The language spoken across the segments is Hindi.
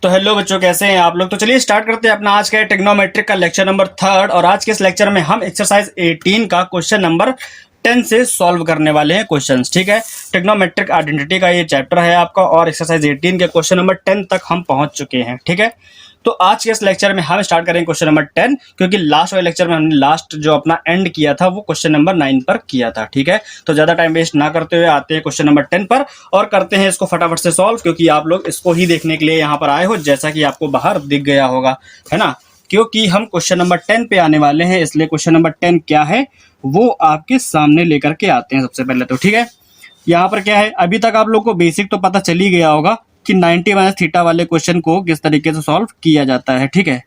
तो हेलो बच्चों, कैसे हैं आप लोग। तो चलिए स्टार्ट करते हैं अपना आज का ट्रिग्नोमेट्रिक का लेक्चर नंबर 3। और आज के इस लेक्चर में हम एक्सरसाइज 18 का क्वेश्चन नंबर 10 से सॉल्व करने वाले हैं क्वेश्चंस। ठीक है, ट्रिग्नोमेट्रिक आइडेंटिटी का ये चैप्टर है आपका और एक्सरसाइज 18 के क्वेश्चन नंबर 10 तक हम पहुंच चुके हैं। ठीक है, तो आज के इस लेक्चर में हम स्टार्ट करेंगे क्वेश्चन नंबर 10, क्योंकि लास्ट वाले लेक्चर में हमने लास्ट जो अपना एंड किया था वो क्वेश्चन नंबर 9 पर किया था। ठीक है, तो ज्यादा टाइम वेस्ट ना करते हुए आते हैं क्वेश्चन नंबर 10 पर और करते हैं इसको फटाफट से सॉल्व, क्योंकि आप लोग इसको ही देखने के लिए यहाँ पर आए हो, जैसा कि आपको बाहर दिख गया होगा, है ना। क्योंकि हम क्वेश्चन नंबर 10 पे आने वाले हैं, इसलिए क्वेश्चन नंबर 10 क्या है वो आपके सामने लेकर के आते हैं सबसे पहले। तो ठीक है, यहाँ पर क्या है, अभी तक आप लोग को बेसिक तो पता चल ही गया होगा कि 90 माइनस थीटा वाले क्वेश्चन को किस तरीके से सॉल्व किया जाता है। ठीक है,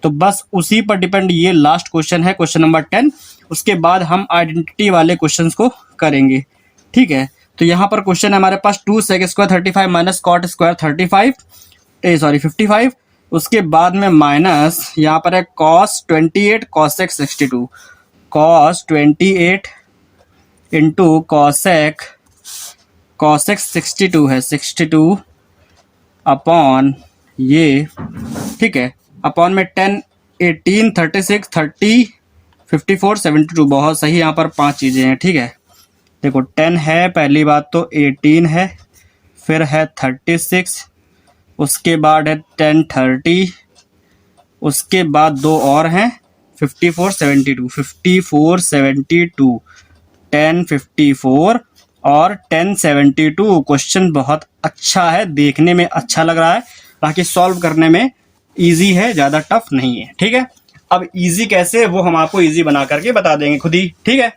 तो बस उसी पर डिपेंड ये लास्ट क्वेश्चन है, क्वेश्चन नंबर 10। उसके बाद हम आइडेंटिटी वाले क्वेश्चंस को करेंगे। ठीक है, तो यहाँ पर क्वेश्चन है हमारे पास 2 sec square 35 minus cot square 55 उसके बाद में माइनस यहाँ पर है cos 28 cosec 62, cos 28 into cosec 62 है 62 अपॉन ये, ठीक है, अपॉन में 10 18 36 30 54 72। बहुत सही, यहाँ पर 5 चीज़ें हैं। ठीक है, देखो 10 है, पहली बात तो 18 है, फिर है 36, उसके बाद है 10 30, उसके बाद दो और हैं 54 72 10 54 और 10 72। क्वेश्चन बहुत अच्छा है, देखने में अच्छा लग रहा है, बाकी सॉल्व करने में इजी है, ज़्यादा टफ नहीं है। ठीक है, अब इजी कैसे वो हम आपको इजी बना करके बता देंगे खुद ही। ठीक है,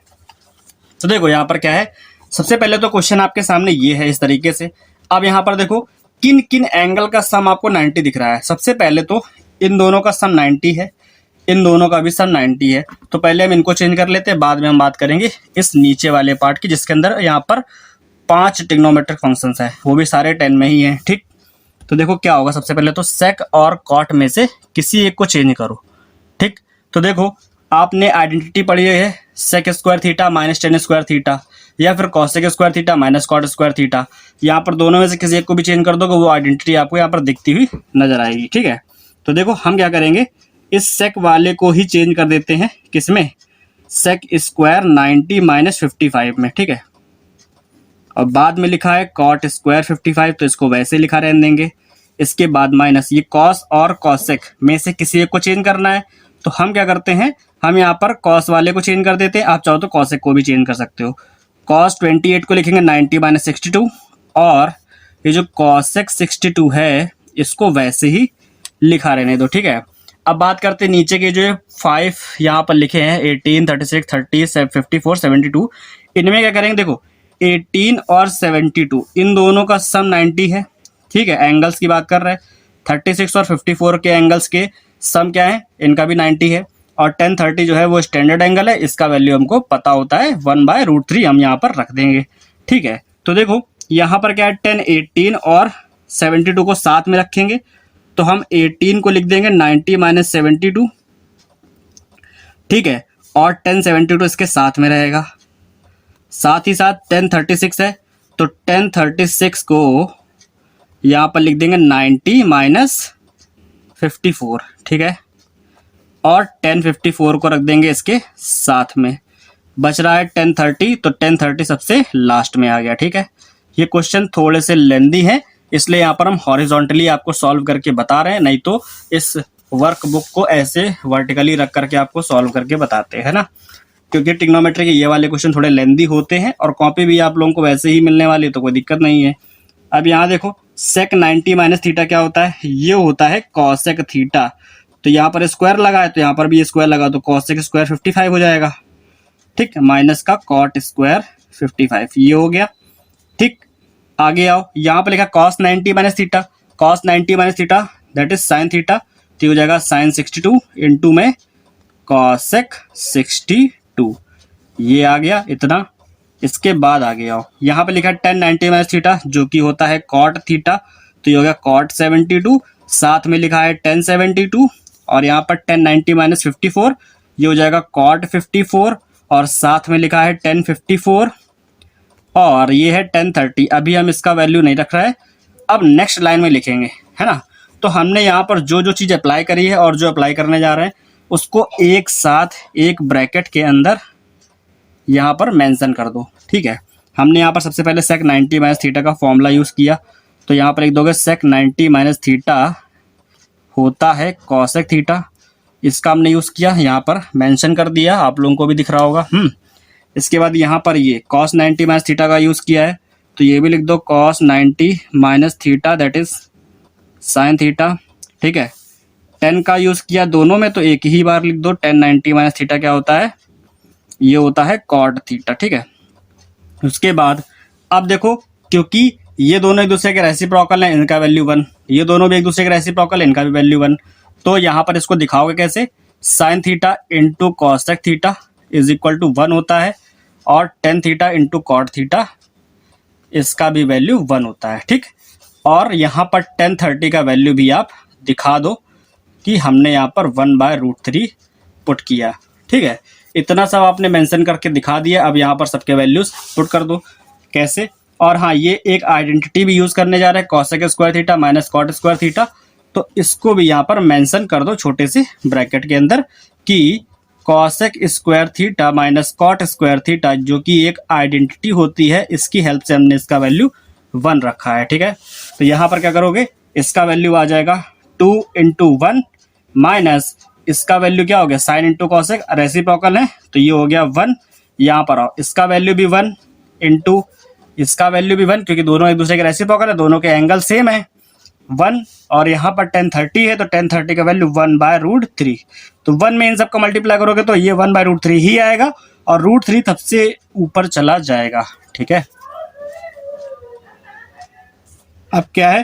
तो देखो यहाँ पर क्या है, सबसे पहले तो क्वेश्चन आपके सामने ये है इस तरीके से। अब यहाँ पर देखो किन किन एंगल का सम आपको 90 दिख रहा है। सबसे पहले तो इन दोनों का सम 90 है, इन दोनों का भी सम 90 है, तो पहले हम इनको चेंज कर लेते हैं, बाद में हम बात करेंगे इस नीचे वाले पार्ट की, जिसके अंदर यहाँ पर 5 ट्रिग्नोमेट्रिक फंक्शंस हैं, वो भी सारे 10 में ही हैं। ठीक, तो देखो क्या होगा, सबसे पहले तो सेक और कॉट में से किसी एक को चेंज करो। ठीक, तो देखो आपने आइडेंटिटी पढ़ी है sec square theta minus tan square theta, या फिर cosec square theta minus cot square theta. यहाँ पर दोनों में से किसी एक को भी चेंज कर दोगे, वो आइडेंटिटी आपको यहाँ पर दिखती हुई नजर आएगी। ठीक है, तो देखो हम क्या करेंगे, इस सेक वाले को ही चेंज कर देते हैं, किसमें, सेक स्क्वायर 90 माइनस 55 में। ठीक है, और बाद में लिखा है कॉट स्क्वायर 55, तो इसको वैसे लिखा रहने देंगे। इसके बाद माइनस ये कॉस और कॉसेक में से किसी एक को चेंज करना है, तो हम क्या करते हैं, हम यहाँ पर कॉस वाले को चेंज कर देते हैं, आप चाहो तो कॉसेक को भी चेंज कर सकते हो। कॉस 28 को लिखेंगे 90 माइनस 62, और ये जो कॉसेक 62 है इसको वैसे ही लिखा रहने दो। ठीक है, अब बात करते हैं नीचे के जो 5 यहाँ पर लिखे हैं 18 36 30 54 72, इनमें क्या करेंगे, देखो 18 और 72 इन दोनों का सम 90 है। ठीक है, एंगल्स की बात कर रहे हैं, 36 और 54 के एंगल्स के सम क्या है, इनका भी 90 है, और 10 30 जो है वो स्टैंडर्ड एंगल है, इसका वैल्यू हमको पता होता है 1/√3, हम यहाँ पर रख देंगे। ठीक है, तो देखो यहाँ पर क्या है, 10 18 और 72 को साथ में रखेंगे, तो हम 18 को लिख देंगे 90 माइनस 72। ठीक है, और 10 72 इसके साथ में रहेगा, साथ ही साथ 10 36 है, तो 10 36 को यहाँ पर लिख देंगे 90 माइनस 54। ठीक है, और 10 54 को रख देंगे इसके साथ में, बच रहा है 10 30, तो 10 30 सबसे लास्ट में आ गया। ठीक है, ये क्वेश्चन थोड़े से लेंदी है, इसलिए यहाँ पर हम हॉरिजॉन्टली आपको सॉल्व करके बता रहे हैं, नहीं तो इस वर्कबुक को ऐसे वर्टिकली रख करके आपको सॉल्व करके बताते हैं ना, क्योंकि ट्रिग्नोमेट्री के ये वाले क्वेश्चन थोड़े लेंदी होते हैं और कॉपी भी आप लोगों को वैसे ही मिलने वाली, तो कोई दिक्कत नहीं है। अब यहाँ देखो सेक 90 माइनस थीटा क्या होता है, ये होता है कॉसेक थीटा, तो यहाँ पर स्क्वायर लगा है, तो यहाँ पर भी स्क्वायर लगा, तो कॉसेक स्क्वायर 55 हो जाएगा। ठीक, माइनस का कॉट स्क्वायर 55, ये हो गया। ठीक, आगे आओ, यहाँ पर लिखा cos 90 minus theta, cos 90 minus theta that is sine theta, तो हो जाएगा साइन 62 इंटू में कॉसेक 62, ये आ गया इतना। इसके बाद आगे आओ, यहाँ पे लिखा है 10 90 माइनस थीटा जो कि होता है कॉट थीटा, तो ये हो गया कॉट 72, साथ में लिखा है 10 72, और यहाँ पर 10 90 माइनस 54, ये हो जाएगा कॉट 54, और साथ में लिखा है 10 54, और ये है 10 30। अभी हम इसका वैल्यू नहीं रख रहे हैं, अब नेक्स्ट लाइन में लिखेंगे, है ना। तो हमने यहाँ पर जो जो चीज़ अप्लाई करी है और जो अप्लाई करने जा रहे हैं उसको एक साथ एक ब्रैकेट के अंदर यहाँ पर मेंशन कर दो। ठीक है, हमने यहाँ पर सबसे पहले सेक 90 माइनस थीटा का फॉर्मूला यूज़ किया, तो यहाँ पर लिख दोगे सेक 90 माइनस थीटा होता है कॉसेक थीटा। इसका हमने यूज़ किया, यहाँ पर मेंशन कर दिया, आप लोगों को भी दिख रहा होगा। इसके बाद यहाँ पर ये कॉस 90 माइनस थीटा का यूज़ किया है, तो ये भी लिख दो cos 90 minus theta that is sine theta. ठीक है, 10 का यूज़ किया दोनों में, तो एक ही बार लिख दो 10 90 माइनस थीटा क्या होता है, ये होता है कॉट थीटा। ठीक है, उसके बाद अब देखो, क्योंकि ये दोनों एक दूसरे के रेसिप्रोकल हैं, इनका वैल्यू 1, ये दोनों भी एक दूसरे के रेसिप्रोकल है, इनका भी वैल्यू 1, तो यहाँ पर इसको दिखाओगे कैसे, sine theta into cosec theta is equal to 1 होता है, और tan theta into cot theta इसका भी वैल्यू 1 होता है। ठीक, और यहाँ पर 1030 का वैल्यू भी आप दिखा दो कि हमने यहाँ पर 1/√3 पुट किया। ठीक है, इतना सब आपने मेंशन करके दिखा दिया। अब यहाँ पर सबके वैल्यूज पुट कर दो कैसे, और हाँ, ये एक आइडेंटिटी भी यूज़ करने जा रहे हैं cosec square theta minus cot square theta, तो इसको भी यहाँ पर मेंशन कर दो छोटे से ब्रैकेट के अंदर कि cosec square theta minus cot square theta जो कि एक आइडेंटिटी होती है, इसकी हेल्प से हमने इसका वैल्यू 1 रखा है। ठीक है, तो यहाँ पर क्या करोगे, इसका वैल्यू आ जाएगा 2 इंटू 1 माइनस इसका वैल्यू क्या हो गया, साइन इंटू कॉसेक रेसिप्रोकल है, तो ये हो गया 1। यहाँ पर आओ, इसका वैल्यू भी 1 इंटू इसका वैल्यू भी 1, क्योंकि दोनों एक दूसरे के रेसिप्रोकल है, दोनों के एंगल सेम है 1, और यहाँ पर 1030 है, तो 1030 का वैल्यू 1/√3, तो 1 में इन सबको मल्टीप्लाई करोगे तो ये 1/√3 ही आएगा, और √3 सबसे ऊपर चला जाएगा। ठीक है, अब क्या है,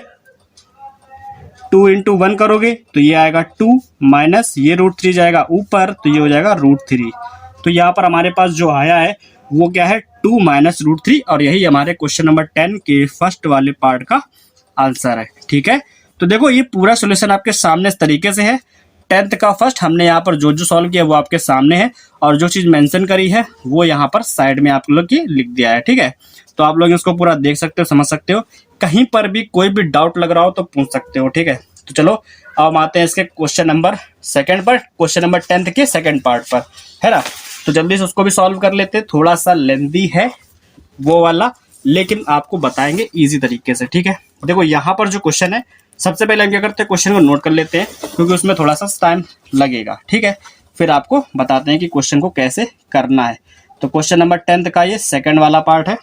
2 इंटू 1 करोगे तो ये आएगा 2 माइनस ये √3 जाएगा ऊपर, तो ये हो जाएगा √3। तो यहाँ पर हमारे पास जो आया है वो क्या है, 2 माइनस √3, और यही हमारे क्वेश्चन नंबर 10 के फर्स्ट वाले पार्ट का आंसर है। ठीक है, तो देखो ये पूरा सोल्यूशन आपके सामने इस तरीके से है। 10th का फर्स्ट हमने यहाँ पर जो जो सॉल्व किया वो आपके सामने है, और जो चीज़ मेंशन करी है वो यहाँ पर साइड में आप लोग की लिख दिया है। ठीक है, तो आप लोग इसको पूरा देख सकते हो, समझ सकते हो, कहीं पर भी कोई भी डाउट लग रहा हो तो पूछ सकते हो। ठीक है, तो चलो अब आते हैं इसके क्वेश्चन नंबर 2 पर, क्वेश्चन नंबर 10th के सेकंड पार्ट पर, है ना। तो जल्दी से उसको भी सॉल्व कर लेते हैं, थोड़ा सा लेंदी है वो वाला, लेकिन आपको बताएंगे इजी तरीके से। ठीक है, देखो यहाँ पर जो क्वेश्चन है, सबसे पहले हम क्या करते हैं, क्वेश्चन को नोट कर लेते हैं, क्योंकि उसमें थोड़ा सा टाइम लगेगा। ठीक है, फिर आपको बताते हैं कि क्वेश्चन को कैसे करना है। तो क्वेश्चन नंबर 10th का ये सेकंड वाला पार्ट है।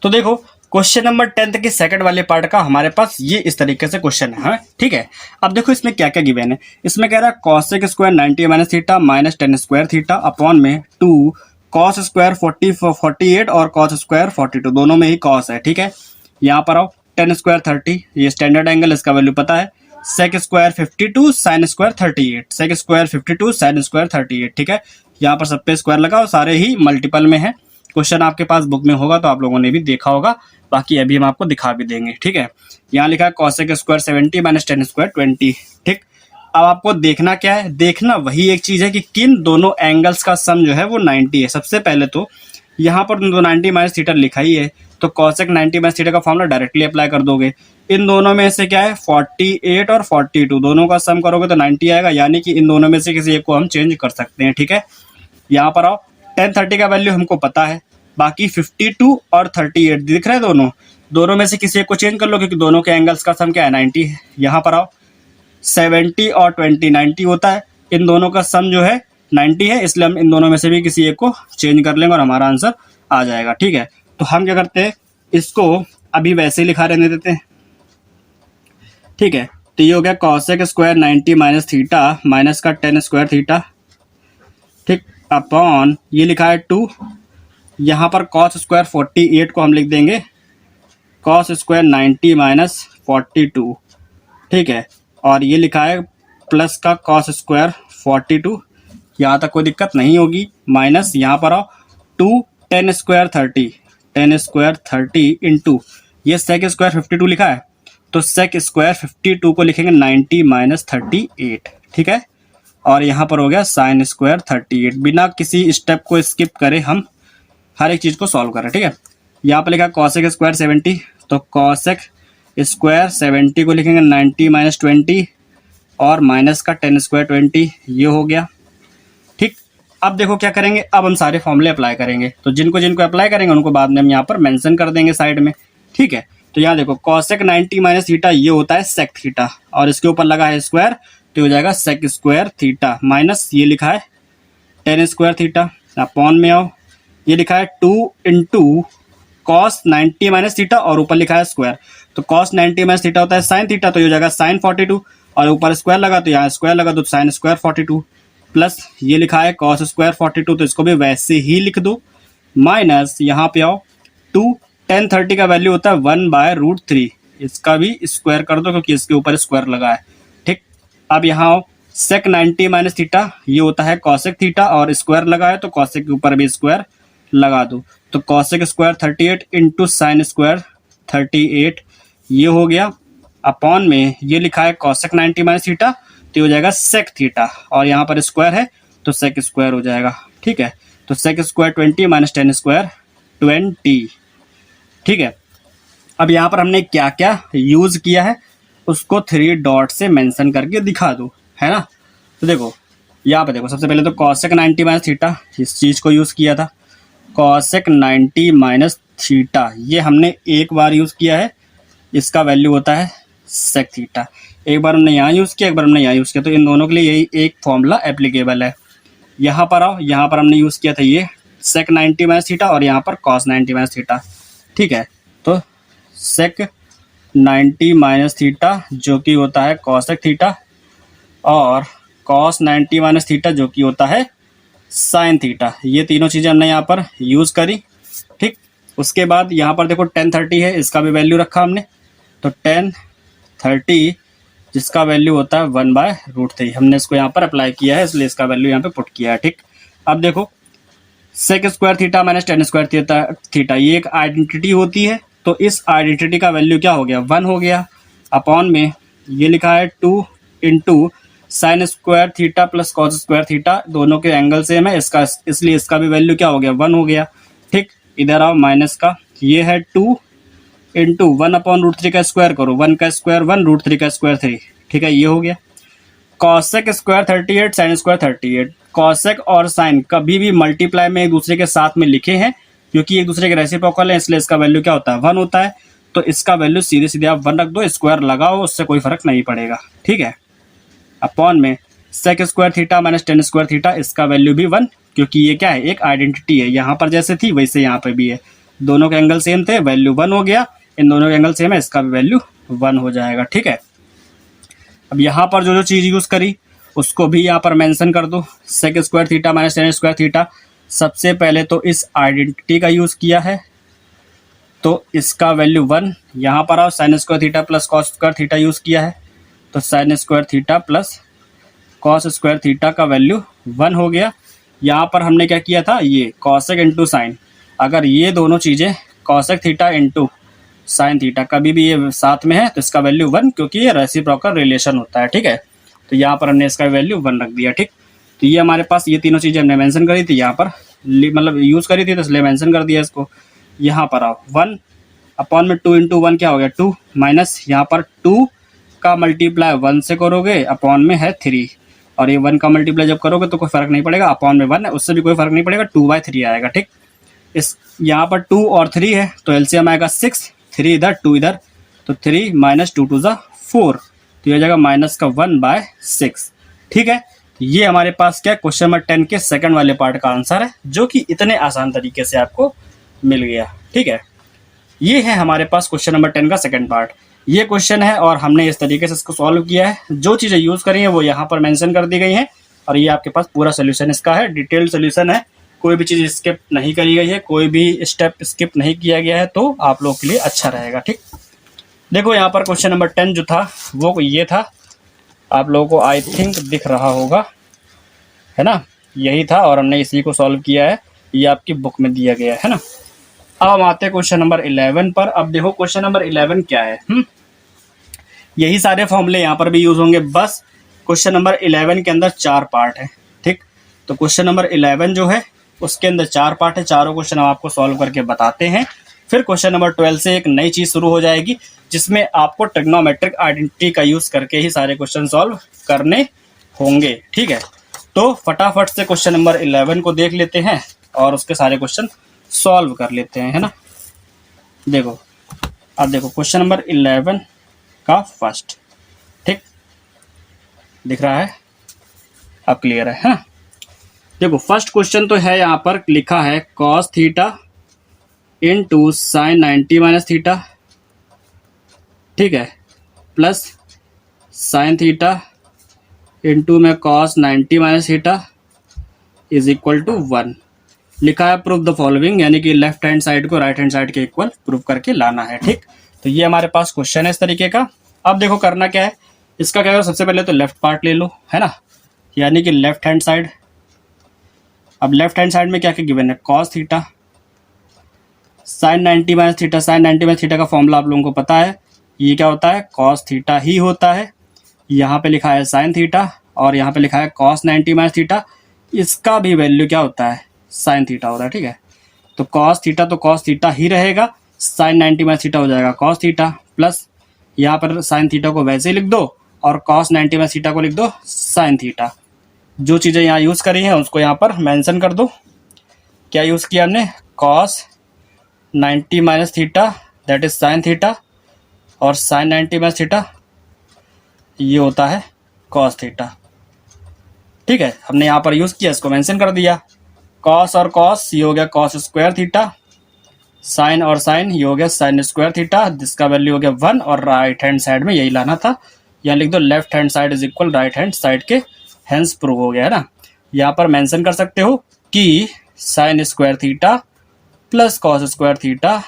तो देखो क्वेश्चन नंबर 10th के सेकंड वाले पार्ट का हमारे पास ये इस तरीके से क्वेश्चन है। ठीक है, अब देखो इसमें क्या क्या गिवन है। इसमें कह रहा है cosec square 90 minus theta minus 10 square theta upon में 2 कॉस स्क्वायर 48 और कॉस स्क्वायर 42, दोनों में ही कॉस है। ठीक है, यहाँ पर आओ, 10 स्क्वायर 30, ये स्टैंडर्ड एंगल, इसका वैल्यू पता है, sec square 52 sine square 38, sec square 52 sine square 38। ठीक है, यहाँ पर सब पे स्क्वायर लगाओ, सारे ही मल्टीपल में है। क्वेश्चन आपके पास बुक में होगा तो आप लोगों ने भी देखा होगा, बाकी अभी हम आपको दिखा भी देंगे। ठीक है, यहाँ लिखा है कॉसेक स्क्वायर 70 माइनस 10 स्क्वायर 20। ठीक, अब आपको देखना क्या है, देखना वही एक चीज़ है कि किन दोनों एंगल्स का सम जो है वो 90 है। सबसे पहले तो यहाँ पर 90 माइनस थीटा लिखा ही है, तो कॉसेक 90 माइनस थीटा का फॉर्मूला डायरेक्टली अप्लाई कर दोगे। इन दोनों में से क्या है, 48 और 42 दोनों का सम करोगे तो 90 आएगा, यानी कि इन दोनों में से किसी एक को हम चेंज कर सकते हैं। ठीक है, यहाँ पर आओ, 1030 का वैल्यू हमको पता है, बाकी 52 और 38 दिख रहे हैं, दोनों में से किसी एक को चेंज कर लो, क्योंकि दोनों के एंगल्स का सम क्या है, 90 है। यहाँ पर आओ, 70 और 20 90 होता है, इन दोनों का सम जो है 90 है, इसलिए हम इन दोनों में से भी किसी एक को चेंज कर लेंगे और हमारा आंसर आ जाएगा। ठीक है, तो हम क्या करते हैं, इसको अभी वैसे ही लिखा रहने देते हैं। ठीक है, तो ये हो गया cosec square 90 minus theta minus का 10 स्क्वायर थीटा, ठीक, अपॉन ये लिखा है 2, यहाँ पर कॉस स्क्वायर 48 को हम लिख देंगे कॉस स्क्वायर 90 माइनस 42, ठीक है, और ये लिखा है प्लस का कॉस स्क्वायर 42, यहाँ तक कोई दिक्कत नहीं होगी, माइनस यहाँ पर आओ 2 10 स्क्वायर 30 इंटू ये सेक स्क्वायर 52 लिखा है, तो सेक स्क्वायर 52 को लिखेंगे 90 माइनस 38, ठीक है, और यहाँ पर हो गया साइन स्क्वायर 38। बिना किसी स्टेप को स्किप करे हम हर एक चीज़ को सॉल्व करें, ठीक है। यहाँ पर लिखा कॉसेक स्क्वायर 70, तो कॉसेक स्क्वायर 70 को लिखेंगे 90 माइनस 20 और माइनस का 10 स्क्वायर 20, ये हो गया, ठीक। अब देखो क्या करेंगे, अब हम सारे फॉर्मूले अप्लाई करेंगे, तो जिनको जिनको अप्लाई करेंगे उनको बाद में हम यहाँ पर मेंशन कर देंगे साइड में, ठीक है। तो यहाँ देखो कॉसेक 90 माइनस थीटा ये होता है सेक थीटा, और इसके ऊपर लगा है स्क्वायर, तो हो जाएगा सेक स्क्वायर थीटा माइनस ये लिखा है 10 स्क्वायर थीटा, अपॉन में आओ ये लिखा है 2 इंटू कॉस 90 माइनस थीटा और ऊपर लिखा है स्क्वायर, तो कॉस 90 माइनस थीटा होता है साइन थीटा, तो ये हो जाएगा साइन 42, और ऊपर स्क्वायर लगा तो यहाँ स्क्वायर लगा तो साइन स्क्वायर 42, प्लस ये लिखा है कॉस स्क्वायर 42, तो इसको भी वैसे ही लिख दो, माइनस यहाँ पे आओ 2 10 30 का वैल्यू होता है 1/√3, इसका भी स्क्वायर कर दो क्योंकि इसके ऊपर स्क्वायर लगा है, ठीक। अब यहाँ आओ सेक 90 माइनस थीटा ये होता है कॉसेक थीटा और स्क्वायर लगा है, तो कॉसेक के ऊपर भी स्क्वायर लगा दो, तो cosec square 38 into sine square 38 ये हो गया, अपॉन में ये लिखा है कॉसेक 90 माइनस थीटा, तो हो जाएगा सेक थीटा, और यहाँ पर स्क्वायर है तो सेक स्क्वायर हो जाएगा, ठीक है। तो सेक स्क्वायर 20 माइनस 10 स्क्वायर 20, ठीक है। अब यहाँ पर हमने क्या क्या यूज किया है उसको 3 डॉट से मेंशन करके दिखा दो, है ना। तो देखो यहाँ पे देखो, सबसे पहले तो कॉसेक 90 माइनस थीटा इस चीज़ को यूज़ किया था, कॉसेक 90 माइनस थीटा ये हमने एक बार यूज़ किया है, इसका वैल्यू होता है सेक थीटा, एक बार हमने यहाँ यूज़ किया, एक बार हमने यहाँ यूज़ किया, तो इन दोनों के लिए यही एक फॉर्मूला एप्लीकेबल है। यहाँ पर आओ, यहाँ पर हमने यूज़ किया था ये सेक 90 माइनस थीटा और यहाँ पर कॉस 90 माइनस थीटा, ठीक है। तो सेक 90 माइनस थीटा जो कि होता है कॉसेक थीटा और कॉस 90 माइनस थीटा जो कि होता है साइन थीटा, ये तीनों चीज़ें हमने यहाँ पर यूज़ करी, ठीक। उसके बाद यहाँ पर देखो 10 30 है, इसका भी वैल्यू रखा हमने, तो 10 30 जिसका वैल्यू होता है 1/√3 हमने इसको यहाँ पर अप्लाई किया है, इसलिए इसका वैल्यू यहाँ पे पुट किया है, ठीक। अब देखो sec square theta minus 10 square theta ये एक आइडेंटिटी होती है, तो इस आइडेंटिटी का वैल्यू क्या हो गया 1 हो गया, अपॉन में ये लिखा है 2 into sine square theta plus cos square theta, दोनों के एंगल सेम है इसका, इसलिए इसका भी वैल्यू क्या हो गया 1 हो गया, ठीक। इधर आओ माइनस का ये है 2 इंटू 1/√3 का स्क्वायर करो, 1 का स्क्वायर 1 √3 का स्क्वायर 3, ठीक है, ये हो गया। Cosec square 38 sign square 38, cosec और साइन कभी भी मल्टीप्लाई में एक दूसरे के साथ में लिखे हैं क्योंकि एक दूसरे के रेसिप्रोकल है, इसलिए इसका वैल्यू क्या होता है 1 होता है, तो इसका वैल्यू सीधे सीधे आप 1 रख दो, स्क्वायर लगाओ, उससे कोई फर्क नहीं पड़ेगा, ठीक है। अपॉन में sec square theta minus 10 square theta इसका वैल्यू भी 1, क्योंकि ये क्या है एक आइडेंटिटी है, यहाँ पर जैसे थी वैसे यहाँ पर भी है, दोनों के एंगल सेम थे, वैल्यू 1 हो गया, इन दोनों के एंगल सेम है, इसका भी वैल्यू 1 हो जाएगा, ठीक है। अब यहाँ पर जो जो चीज़ यूज़ करी उसको भी यहाँ पर मेंशन कर दो, sec square theta minus 10 square theta, सबसे पहले तो इस आइडेंटिटी का यूज़ किया है, तो इसका वैल्यू 1, यहाँ पर आओ sine square theta plus cos square theta use किया है, तो sine square theta plus cos square theta का वैल्यू 1 हो गया। यहाँ पर हमने क्या किया था ये कॉसेक इंटू साइन, अगर ये दोनों चीज़ें cosec theta into sine theta कभी भी ये साथ में है तो इसका वैल्यू 1, क्योंकि ये रेसिप्रोकल रिलेशन होता है, ठीक है। तो यहाँ पर हमने इसका वैल्यू 1 रख दिया, ठीक। तो ये हमारे पास ये तीनों चीज़ें हमने मेंशन करी थी यहाँ पर, मतलब यूज़ करी थी तो इसलिए मेंशन कर दिया इसको। यहाँ पर आओ 1 अपॉन में 2 इंटू 1 क्या हो गया 2, माइनस यहाँ पर 2 का मल्टीप्लाई 1 से करोगे, अपॉन में है 3, और ये 1 का मल्टीप्लाई जब करोगे तो कोई फर्क नहीं पड़ेगा, अपॉन में 1 है उससे भी कोई फर्क नहीं पड़ेगा, 2/3 आएगा, ठीक। इस यहाँ पर 2 और 3 है तो एलसीएम आएगा 6, 3 इधर 2 इधर, तो 3 माइनस 2 2 4, तो ये हो जाएगा माइनस का 1/6, ठीक है। ये हमारे पास क्या क्वेश्चन नंबर 10 के सेकंड वाले पार्ट का आंसर है, जो कि इतने आसान तरीके से आपको मिल गया, ठीक है। ये है हमारे पास क्वेश्चन नंबर 10 का सेकंड पार्ट। ये क्वेश्चन है और हमने इस तरीके से इसको सॉल्व किया है। जो चीज़ें यूज़ करी हैं वो यहाँ पर मेंशन कर दी गई हैं और ये आपके पास पूरा सोल्यूशन इसका है, डिटेल्ड सोल्यूशन है, कोई भी चीज़ स्किप नहीं करी गई है, कोई भी स्टेप स्किप नहीं किया गया है, तो आप लोग के लिए अच्छा रहेगा। ठीक, देखो यहाँ पर क्वेश्चन नंबर 10 जो था वो ये था, आप लोगों को आई थिंक दिख रहा होगा, है ना, यही था और हमने इसी को सॉल्व किया है, ये आपकी बुक में दिया गया है ना। अब हम आते हैं क्वेश्चन नंबर 11 पर। अब देखो क्वेश्चन नंबर 11 क्या है, यही सारे फॉर्मूले यहाँ पर भी यूज होंगे, बस क्वेश्चन नंबर 11 के अंदर 4 पार्ट है। ठीक, तो क्वेश्चन नंबर 11 जो है उसके अंदर 4 पार्ट है, चारों क्वेश्चन हम आपको सॉल्व करके बताते हैं। फिर क्वेश्चन नंबर 12 से एक नई चीज शुरू हो जाएगी जिसमें आपको ट्रिग्नोमेट्रिक आइडेंटिटी का यूज करके ही सारे क्वेश्चन सॉल्व करने होंगे। ठीक है, तो फटाफट से क्वेश्चन नंबर 11 को देख लेते हैं और उसके सारे क्वेश्चन सॉल्व कर लेते हैं, है ना। देखो, अब देखो क्वेश्चन नंबर 11 का फर्स्ट, ठीक दिख रहा है, अब क्लियर है ना। देखो फर्स्ट क्वेश्चन तो है, यहाँ पर लिखा है cos theta into sine 90 minus theta, ठीक है, प्लस साइन थीटा इंटू में cos 90 minus theta is equal to 1। लिखा है प्रूफ द फॉलोइंग, यानी कि लेफ्ट हैंड साइड को राइट हैंड साइड के इक्वल प्रूफ करके लाना है। ठीक, तो ये हमारे पास क्वेश्चन है इस तरीके का। अब देखो करना क्या है, इसका क्या है, सबसे पहले तो लेफ्ट पार्ट ले लो, है ना, यानी कि लेफ्ट हैंड साइड। अब लेफ्ट हैंड साइड में क्या क्या गिवन है, cos theta sine 90 minus theta. Sine 90 minus theta का फॉर्मूला आप लोगों को पता है, ये क्या होता है, cos थीटा ही होता है। यहाँ पे लिखा है साइन थीटा और यहाँ पे लिखा है cos 90 माइनस थीटा, इसका भी वैल्यू क्या होता है, साइन थीटा होता है। ठीक है, तो cos थीटा तो cos थीटा ही रहेगा, साइन 90 माइनस थीटा हो जाएगा cos थीटा, प्लस यहाँ पर साइन थीटा को वैसे ही लिख दो और cos 90 माइनस थीटा को लिख दो साइन थीटा। जो चीज़ें यहाँ यूज़ करी हैं उसको यहाँ पर मेंशन कर दो। क्या यूज़ किया हमने, cos 90 minus theta that is sine theta, और साइन 90 माइनस थीटा ये होता है cos थीटा। ठीक है, हमने यहाँ पर यूज़ किया, इसको मेंशन कर दिया। cos और cos ये हो गया cos स्क्वायर थीटा, साइन और साइन ये हो गया साइन स्क्वायर थीटा, जिसका वैल्यू हो गया 1, और राइट हैंड साइड में यही लाना था, यहाँ लिख दो left hand side is equal right hand side के, हेंस प्रूव हो गया, है ना। यहाँ पर मेंशन कर सकते हो कि sine square theta plus cos square theta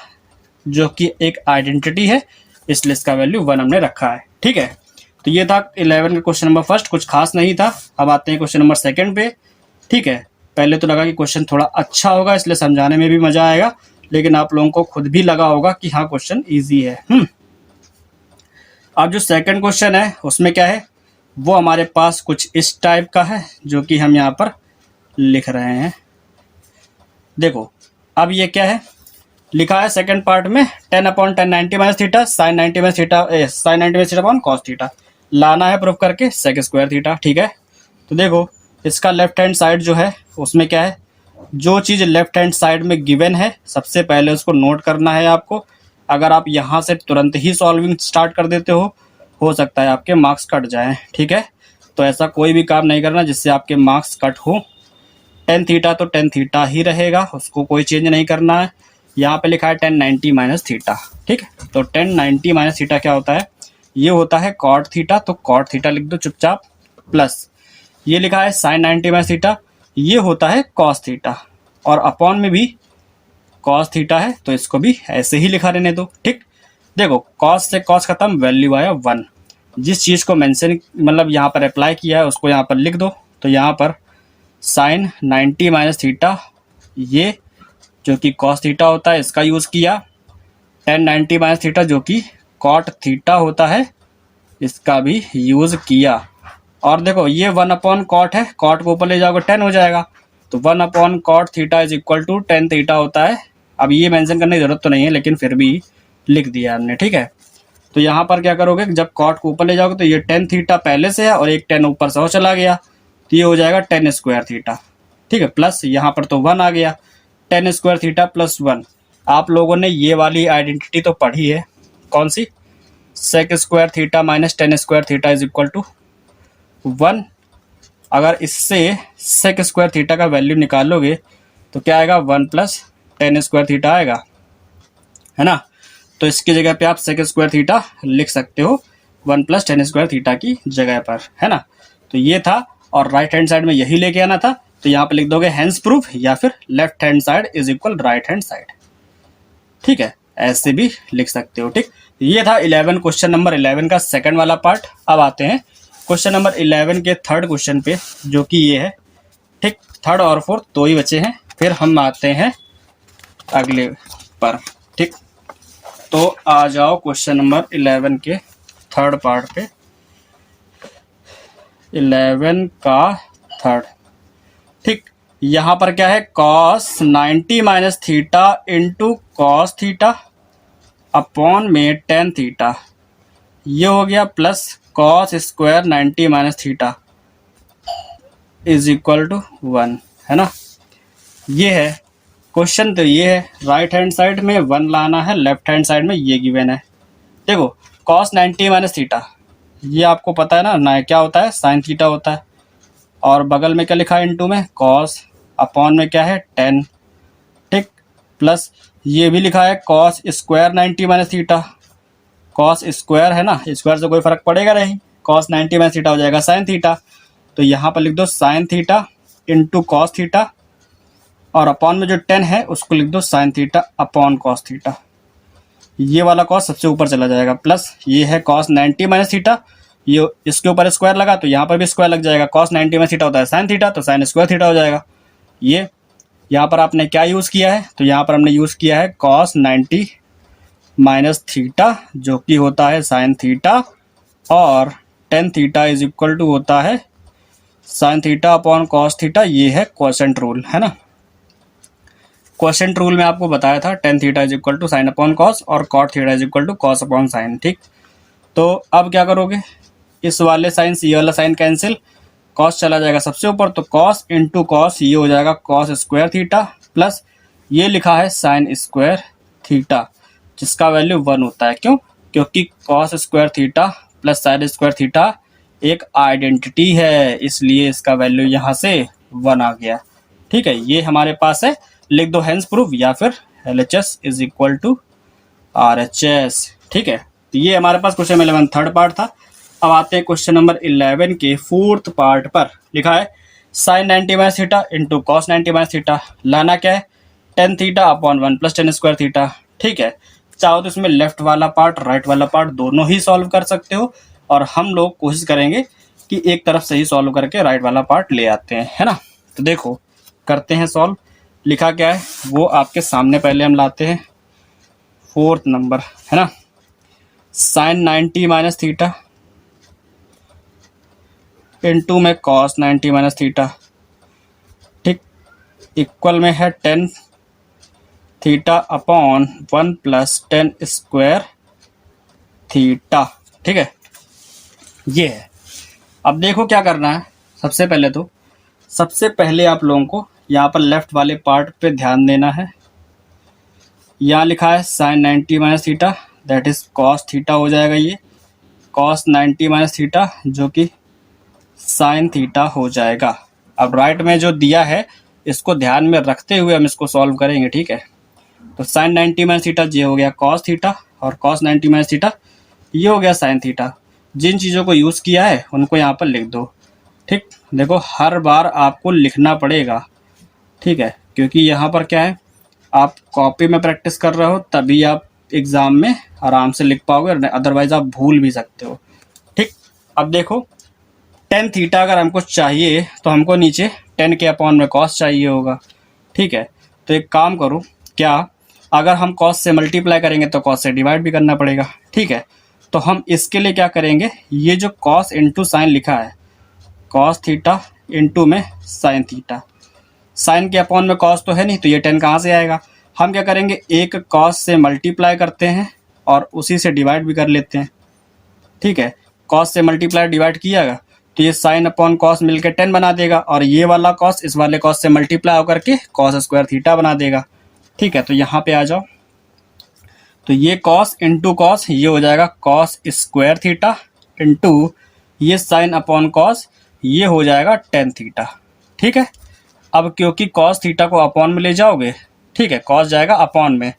जो कि एक आइडेंटिटी है, इसलिए इसका वैल्यू 1 हमने रखा है। ठीक है, तो ये था 11 का क्वेश्चन नंबर फर्स्ट, कुछ खास नहीं था। अब आते हैं क्वेश्चन नंबर सेकंड पे। ठीक है, पहले तो लगा कि क्वेश्चन थोड़ा अच्छा होगा इसलिए समझाने में भी मजा आएगा, लेकिन आप लोगों को खुद भी लगा होगा कि हाँ क्वेश्चन ईजी है। अब जो सेकंड क्वेश्चन है उसमें क्या है, वो हमारे पास कुछ इस टाइप का है जो कि हम यहाँ पर लिख रहे हैं। देखो अब ये क्या है, लिखा है सेकंड पार्ट में 10/10 90 minus theta sine 90 minus theta sine 90 minus theta upon cos theta, लाना है प्रूफ करके सेक स्क्वायर थीटा। ठीक है, तो देखो इसका लेफ्ट हैंड साइड जो है उसमें क्या है, जो चीज़ लेफ्ट हैंड साइड में गिवन है सबसे पहले उसको नोट करना है आपको। अगर आप यहाँ से तुरंत ही सॉल्विंग स्टार्ट कर देते हो सकता है आपके मार्क्स कट जाएं। ठीक है, तो ऐसा कोई भी काम नहीं करना जिससे आपके मार्क्स कट हो। टेन थीटा तो टेन थीटा ही रहेगा, उसको कोई चेंज नहीं करना है। यहाँ पे लिखा है 1090 माइनस थीटा। ठीक है, तो 1090 माइनस थीटा क्या होता है, ये होता है कॉट थीटा, तो कॉट थीटा लिख दो चुपचाप, प्लस ये लिखा है साइन 90 माइनस थीटा, ये होता है कॉस थीटा, और अपॉन में भी कॉस थीटा है तो इसको भी ऐसे ही लिखा रहने दो। ठीक, देखो कॉस से कॉस खत्म, वैल्यू आया 1। जिस चीज़ को मेंशन मतलब यहाँ पर अप्लाई किया है उसको यहाँ पर लिख दो। तो यहाँ पर साइन 90 माइनस थीटा ये जो कि कॉस थीटा होता है इसका यूज़ किया, 1090 माइनस थीटा जो कि कॉट थीटा होता है इसका भी यूज़ किया। और देखो ये 1 अपॉन कॉट है, कॉट को ऊपर ले जाओगे 10 हो जाएगा, तो 1 upon cot theta is equal to 10 theta होता है। अब ये मेंशन करने की जरूरत तो नहीं है लेकिन फिर भी लिख दिया हमने। ठीक है, तो यहाँ पर क्या करोगे, जब कॉट को ऊपर ले जाओगे तो ये 10 थीटा पहले से है और एक 10 ऊपर से और चला गया, तो ये हो जाएगा 10 स्क्वायर थीटा। ठीक है, प्लस यहाँ पर तो 1 आ गया, 10 स्क्वायर थीटा प्लस 1। आप लोगों ने ये वाली आइडेंटिटी तो पढ़ी है, कौन सी, sec square theta minus 10 square theta is equal to 1। अगर इससे सेक स्क्वायर थीटा का वैल्यू निकालोगे तो क्या आएगा, 1 प्लस 10 स्क्वायर थीटा आएगा, है ना। तो इसकी जगह पे आप सेक स्क्वायर थीटा लिख सकते हो 1 + tan स्क्वायर थीटा की जगह पर, है ना। तो ये था, और राइट हैंड साइड में यही लेके आना था, तो यहाँ पे लिख दोगे हेंस प्रूफ, या फिर left hand side is equal right hand side. ठीक है, ऐसे भी लिख सकते हो। ठीक, ये था 11 क्वेश्चन नंबर 11 का सेकंड वाला पार्ट। अब आते हैं क्वेश्चन नंबर 11 के थर्ड क्वेश्चन पे, जो कि ये है। ठीक, थर्ड और फोर्थ दो ही बचे हैं, फिर हम आते हैं अगले पर। ठीक, तो आ जाओ क्वेश्चन नंबर 11 के थर्ड पार्ट पे। 11 का थर्ड। ठीक, यहाँ पर क्या है, cos 90 minus theta into cos theta upon में tan थीटा, ये हो गया, plus cos square 90 minus theta is equal to 1, है ना। ये है क्वेश्चन, तो ये है राइट हैंड साइड में 1 लाना है, लेफ्ट हैंड साइड में ये गिवन है। देखो cos 90 माइनस थीटा, ये आपको पता है ना क्या होता है, साइन थीटा होता है। और बगल में क्या लिखा है, इनटू में cos, अपॉन में क्या है tan। ठीक, प्लस ये भी लिखा है cos square 90 minus theta, cos square है ना, स्क्वायर से कोई फर्क पड़ेगा नहीं, cos 90 माइनस थीटा हो जाएगा साइन थीटा। तो यहाँ पर लिख दो sign theta into cos theta, और अपॉन में जो tan है उसको लिख दो sign theta upon cos theta. ये वाला कॉस सबसे ऊपर चला जाएगा, प्लस ये है cos 90 माइनस थीटा, ये इसके ऊपर स्क्वायर लगा तो यहाँ पर भी स्क्वायर लग जाएगा। cos 90 माइनस थीटा होता है साइन थीटा, तो साइन स्क्वायर थीटा हो जाएगा। ये यहाँ पर आपने क्या यूज़ किया है, तो यहाँ पर हमने यूज़ किया है cos 90 माइनस थीटा, जो कि होता है साइन थीटा, और tan theta is equal to होता है sine theta upon cos theta. ये है क्वोशेंट रूल, है ना। क्वोशेंट रूल में आपको बताया था tan theta is equal to sine upon cos, और cot theta is equal to cos upon sine. ठीक, तो अब क्या करोगे, इस वाले साइन से ये वाला साइन कैंसिल, कॉस चला जाएगा सबसे ऊपर, तो कॉस इंटू कॉस ये हो जाएगा कॉस स्क्वायर थीटा, प्लस ये लिखा है साइन स्क्वायर थीटा, जिसका वैल्यू 1 होता है। क्यों, क्योंकि cos square theta plus sine square theta एक आइडेंटिटी है, इसलिए इसका वैल्यू यहाँ से 1 आ गया। ठीक है, ये हमारे पास है, लिख दो हेंस प्रूफ, या फिर LHS is equal to RHS। ठीक है, तो ये हमारे पास क्वेश्चन 11 थर्ड पार्ट था। अब आते हैं क्वेश्चन नंबर 11 के फोर्थ पार्ट पर। लिखा है sine 90 minus theta into cos 90 minus theta, लाना क्या है, tan theta upon 1 + tan square theta. ठीक है, चाहो तो इसमें लेफ्ट वाला पार्ट राइट वाला पार्ट दोनों ही सॉल्व कर सकते हो, और हम लोग कोशिश करेंगे कि एक तरफ से ही सॉल्व करके राइट वाला पार्ट ले आते हैं, है ना। तो देखो करते हैं सॉल्व। लिखा क्या है वो आपके सामने पहले हम लाते हैं, फोर्थ नंबर, है ना। साइन 90 माइनस थीटा इंटू में कॉस 90 माइनस थीटा, ठीक, इक्वल में है tan theta upon 1 + tan square theta. ठीक है, ये है। अब देखो क्या करना है, सबसे पहले आप लोगों को यहाँ पर लेफ्ट वाले पार्ट पे ध्यान देना है। यहाँ लिखा है sine 90 minus theta, that is cos theta हो जाएगा, ये कॉस 90 माइनस थीटा जो कि साइन थीटा हो जाएगा। अब राइट में जो दिया है इसको ध्यान में रखते हुए हम इसको सॉल्व करेंगे। ठीक है, तो साइन 90 माइनस थीटा ये हो गया कॉस थीटा, और कॉस 90 माइनस थीटा ये हो गया साइन थीटा। जिन चीज़ों को यूज़ किया है उनको यहाँ पर लिख दो। ठीक, देखो हर बार आपको लिखना पड़ेगा, ठीक है, क्योंकि यहाँ पर क्या है, आप कॉपी में प्रैक्टिस कर रहे हो तभी आप एग्ज़ाम में आराम से लिख पाओगे, अदरवाइज आप भूल भी सकते हो। ठीक, अब देखो tan थीटा अगर हमको चाहिए तो हमको नीचे tan के अपॉन में cos चाहिए होगा। ठीक है, तो एक काम करो, क्या अगर हम cos से मल्टीप्लाई करेंगे तो cos से डिवाइड भी करना पड़ेगा। ठीक है, तो हम इसके लिए क्या करेंगे, ये जो cos इंटू साइन लिखा है, cos थीटा इंटू में साइन थीटा, साइन के अपॉन में cos तो है नहीं, तो ये tan कहाँ से आएगा। हम क्या करेंगे, एक cos से मल्टीप्लाई करते हैं और उसी से डिवाइड भी कर लेते हैं। ठीक है, cos से मल्टीप्लाई डिवाइड किया तो ये साइन अपॉन कॉस मिलकर tan बना देगा, और ये वाला cos इस वाले cos से मल्टीप्लाई होकर के cos स्क्वायर थीटा बना देगा। ठीक है, तो यहाँ पे आ जाओ, तो ये cos इंटू कॉस ये हो जाएगा cos स्क्वायर थीटा इंटू ये साइन अपॉन कॉस ये हो जाएगा tan थीटा। ठीक है, अब क्योंकि cos थीटा को अपॉन में ले जाओगे, ठीक है, cos जाएगा अपॉन में,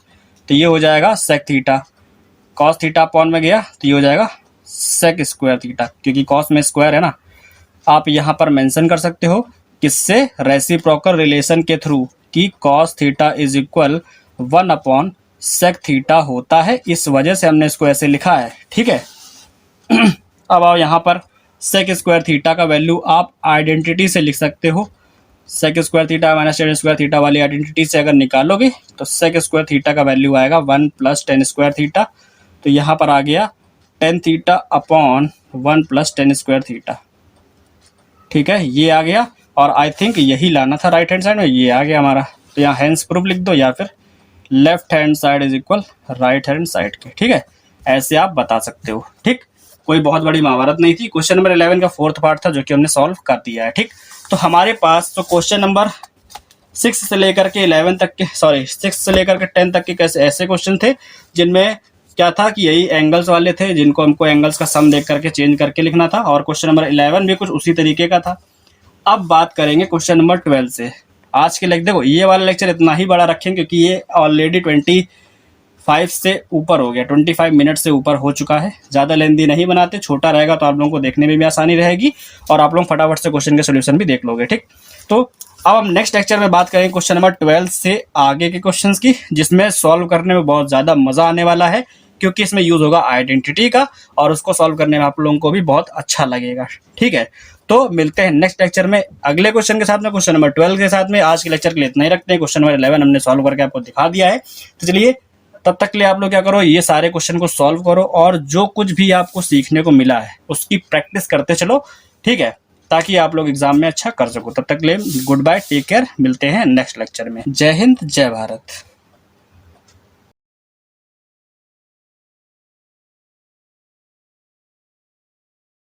तो ये हो जाएगा sec theta, cos theta upon में गया तो ये हो जाएगा सेक स्क्वायर थीटा, क्योंकि कॉस में स्क्वायर है ना। आप यहाँ पर मेंशन कर सकते हो किससे, रेसिप्रोकल रिलेशन के थ्रू, कि cos theta is equal 1 upon sec theta होता है, इस वजह से हमने इसको ऐसे लिखा है। ठीक है। अब आओ यहाँ पर सेक स्क्वायर थीटा का वैल्यू आप आइडेंटिटी से लिख सकते हो। Sec square theta minus tan square theta वाली आइडेंटिटी से अगर निकालोगे तो सेक स्क्वायर थीटा का वैल्यू आएगा 1 प्लस टेन स्क्वायर थीटा। तो यहाँ पर आ गया tan theta upon 1 plus ten square theta. ठीक है, ये आ गया, और आई थिंक यही लाना था राइट हैंड साइड में, ये आ गया हमारा। तो यहाँ हैंस प्रूफ लिख दो, या फिर left hand side is equal right hand side के। ठीक है, ऐसे आप बता सकते हो। ठीक, कोई बहुत बड़ी महाभारत नहीं थी। क्वेश्चन नंबर 11 का फोर्थ पार्ट था जो कि हमने सॉल्व कर दिया है। ठीक, तो हमारे पास तो क्वेश्चन नंबर 6 से लेकर के 11 तक के, सॉरी 6 से लेकर के 10 तक के कैसे ऐसे क्वेश्चन थे जिनमें क्या था कि यही एंगल्स वाले थे, जिनको हमको एंगल्स का सम देख करके चेंज करके लिखना था, और क्वेश्चन नंबर 11 भी कुछ उसी तरीके का था। अब बात करेंगे क्वेश्चन नंबर 12 से। आज के लेक्चर, देखो ये वाला लेक्चर इतना ही बड़ा रखें क्योंकि ये ऑलरेडी 25 से ऊपर हो गया, 25 मिनट से ऊपर हो चुका है। ज़्यादा लेंथी नहीं बनाते, छोटा रहेगा तो आप लोगों को देखने में भी आसानी रहेगी, और आप लोग फटाफट से क्वेश्चन के सोल्यूशन भी देख लोगे। ठीक, तो अब हम नेक्स्ट लेक्चर में बात करेंगे क्वेश्चन नंबर 12 से आगे के क्वेश्चंस की, जिसमें सॉल्व करने में बहुत ज़्यादा मज़ा आने वाला है, क्योंकि इसमें यूज़ होगा आइडेंटिटी का, और उसको सॉल्व करने में आप लोगों को भी बहुत अच्छा लगेगा। ठीक है, तो मिलते हैं नेक्स्ट लेक्चर में अगले क्वेश्चन के साथ में, क्वेश्चन नंबर 12 के साथ में। आज के लेक्चर के लिए इतना ही रखते हैं। क्वेश्चन नंबर 11 हमने सॉल्व करके आपको दिखा दिया है। तो चलिए, तब तक के लिए आप लोग क्या करो, ये सारे क्वेश्चन को सॉल्व करो, और जो कुछ भी आपको सीखने को मिला है उसकी प्रैक्टिस करते चलो। ठीक है, ताकि आप लोग एग्जाम में अच्छा कर सको। तब तक के लिए गुड बाय, टेक केयर, मिलते हैं नेक्स्ट लेक्चर में। जय हिंद, जय भारत।